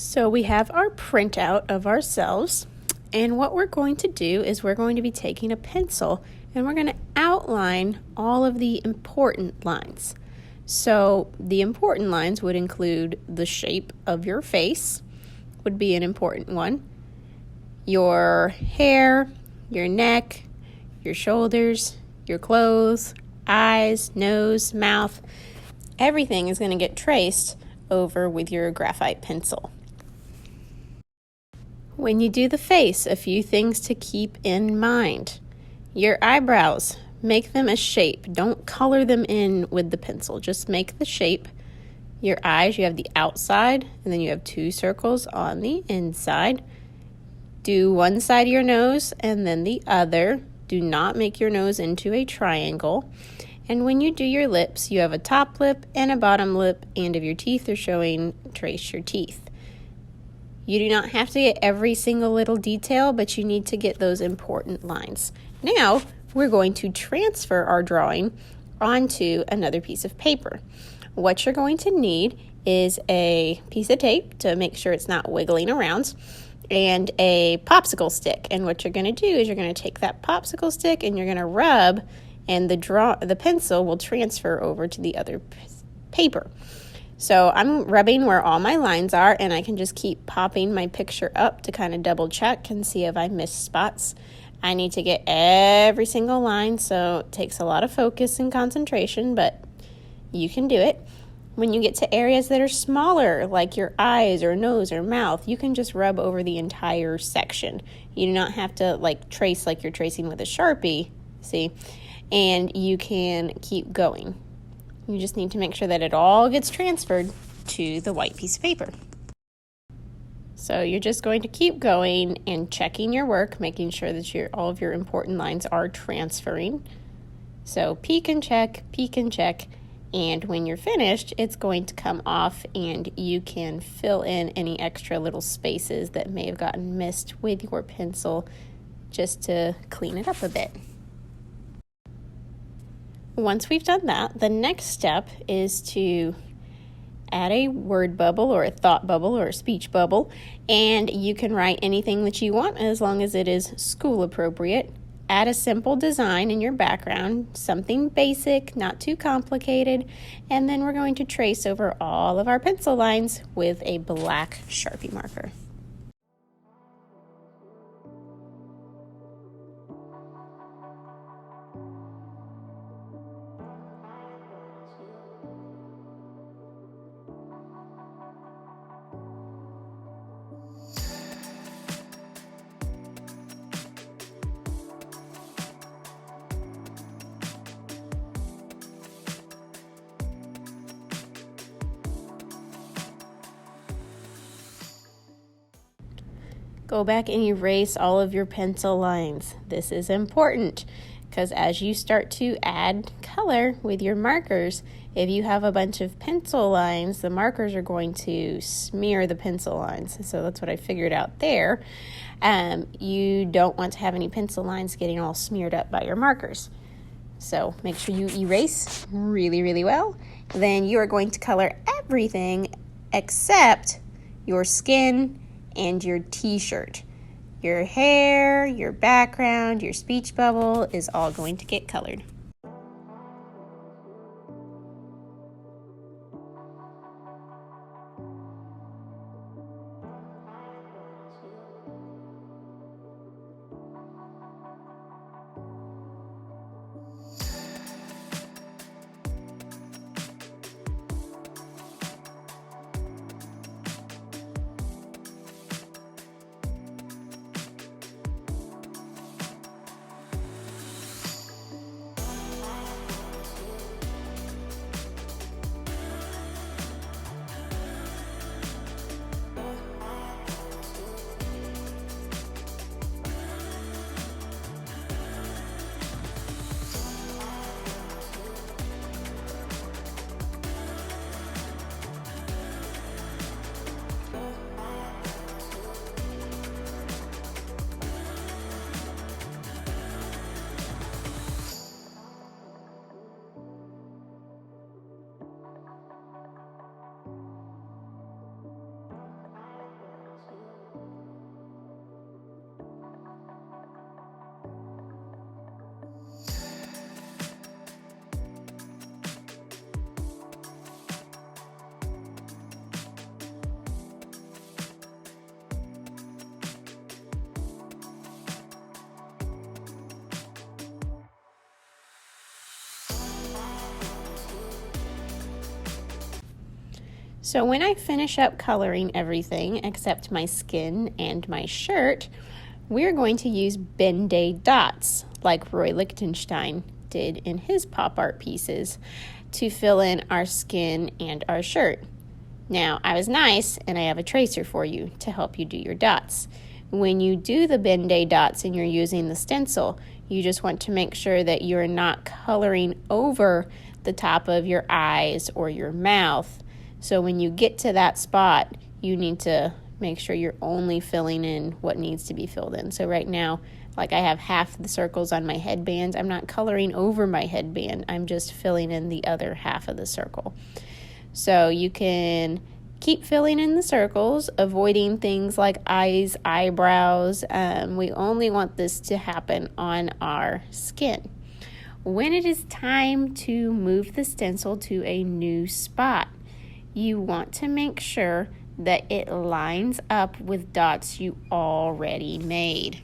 So we have our printout of ourselves, and what we're going to do is we're going to be taking a pencil and we're going to outline all of the important lines. So the important lines would include the shape of your face, would be an important one, your hair, your neck, your shoulders, your clothes, eyes, nose, mouth. Everything is going to get traced over with your graphite pencil. When you do the face, a few things to keep in mind. Your eyebrows, make them a shape. Don't color them in with the pencil. Just make the shape. Your eyes, you have the outside, and then you have two circles on the inside. Do one side of your nose and then the other. Do not make your nose into a triangle. And when you do your lips, you have a top lip and a bottom lip, and if your teeth are showing, trace your teeth. You do not have to get every single little detail, but you need to get those important lines. Now, we're going to transfer our drawing onto another piece of paper. What you're going to need is a piece of tape to make sure it's not wiggling around, and a popsicle stick. And what you're going to do is you're going to take that popsicle stick and you're going to rub, and the pencil will transfer over to the other paper. So I'm rubbing where all my lines are, and I can just keep popping my picture up to kind of double check and see if I missed spots. I need to get every single line, so it takes a lot of focus and concentration, but you can do it. When you get to areas that are smaller, like your eyes or nose or mouth, you can just rub over the entire section. You do not have to trace like you're tracing with a Sharpie, see? And you can keep going. You just need to make sure that it all gets transferred to the white piece of paper. So you're just going to keep going and checking your work, making sure that all of your important lines are transferring. So peek and check, and when you're finished, it's going to come off and you can fill in any extra little spaces that may have gotten missed with your pencil just to clean it up a bit. Once we've done that, the next step is to add a word bubble or a thought bubble or a speech bubble, and you can write anything that you want as long as it is school appropriate. Add a simple design in your background, something basic, not too complicated, and then we're going to trace over all of our pencil lines with a black Sharpie marker. Go back and erase all of your pencil lines. This is important because as you start to add color with your markers, if you have a bunch of pencil lines, the markers are going to smear the pencil lines. So that's what I figured out there. You don't want to have any pencil lines getting all smeared up by your markers. So make sure you erase really, really well. Then you are going to color everything except your skin and your t-shirt. Your hair, your background, your speech bubble is all going to get colored. So when I finish up coloring everything except my skin and my shirt, we're going to use Ben-Day dots like Roy Lichtenstein did in his pop art pieces to fill in our skin and our shirt. Now, I was nice and I have a tracer for you to help you do your dots. When you do the Ben-Day dots and you're using the stencil, you just want to make sure that you're not coloring over the top of your eyes or your mouth. So when you get to that spot, you need to make sure you're only filling in what needs to be filled in. So right now, like I have half the circles on my headbands. I'm not coloring over my headband. I'm just filling in the other half of the circle. So you can keep filling in the circles, avoiding things like eyes, eyebrows. We only want this to happen on our skin. When it is time to move the stencil to a new spot, you want to make sure that it lines up with dots you already made.